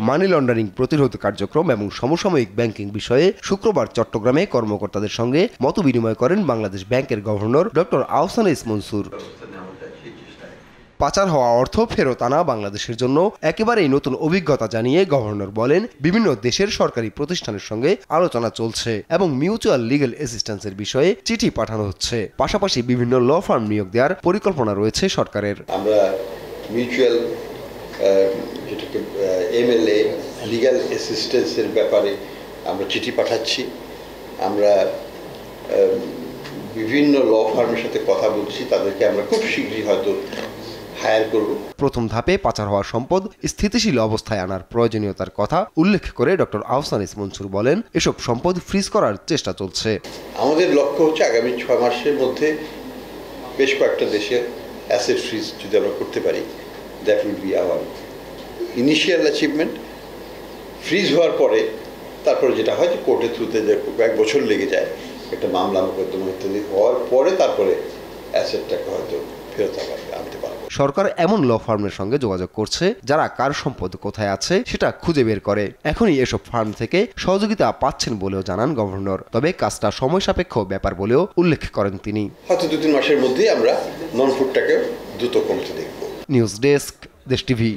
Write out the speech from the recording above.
Money laundering প্রতিরোধ কার্যক্রম এবং সমসাময়িক ব্যাংকিং বিষয়ে শুক্রবার চট্টগ্রামে কর্মকর্তাদের সঙ্গে মতবিনিময় করেন বাংলাদেশ ব্যাংকের governor doctor Ahsan S Mansur. পাচার হওয়া অর্থ ফেরত আনা বাংলাদেশের জন্য একেবারেই নতুন অভিজ্ঞতা জানিয়ে গভর্নর বলেন, বিভিন্ন দেশের সরকারি প্রতিষ্ঠানের সঙ্গে আলোচনা চলছে এবং মিউচুয়াল লিগ্যাল অ্যাসিস্ট্যান্সের বিষয়ে চিঠি পাঠানো হচ্ছে। পাশাপাশি বিভিন্ন ল ফার্ম নিয়োগ দেওয়ার পরিকল্পনা রয়েছে সরকারের। আমরা মিউচুয়াল যেটাকে এমএলএ লিগ্যাল অ্যাসিস্ট্যান্সের ব্যাপারে আমরা চিঠি পাঠাচ্ছি। আমরা বিভিন্ন ল ফার্মের সাথে কথা বলছি, তাদেরকে আমরা খুব শীঘ্রই হয়তো হায়ার করব। প্রথম ধাপে পাচার হওয়া সম্পদ স্থিতিশীল অবস্থায় আনার প্রয়োজনীয়তার কথা উল্লেখ করে ডক্টর আহসান এস মনসুর বলেন, এসব সম্পদ ফ্রিজ করার চেষ্টা চলছে। আমাদের লক্ষ্য হচ্ছে আগামী 6 মাসের মধ্যে বেশ কয়েকটা দেশের অ্যাসেট ফ্রিজ যদি আমরা করতে পারি, that will be hour initial achievement. Fridge হওয়ার পরে তারপরে যেটা হয় যে কোর্টের থ্রুতে যে কয়েক বছর লেগে যায়, একটা মামলা মোকদ্দমা ইত্যাদি হওয়ার পরে তারপরে অ্যাসেটটাকে হয়তো ফেরত আনতে পারবো। সরকার এমন ল ফার্মের সঙ্গে যোগাযোগ করছে যারা কার সম্পদ কোথায় আছে সেটা খুঁজে বের করে। এখনই এসব ফার্ম থেকে সহযোগিতা পাচ্ছেন বলেও জানান গভর্নর। তবে কাজটা সময় সাপেক্ষ ব্যাপার বলেও উল্লেখ করেন তিনি। হয়তো 2-3 মাসের মধ্যেই আমরা নন ফুডটাকে দ্রুত কমতে দেখব। নিউজ ডেস্ক, দেশ টিভি।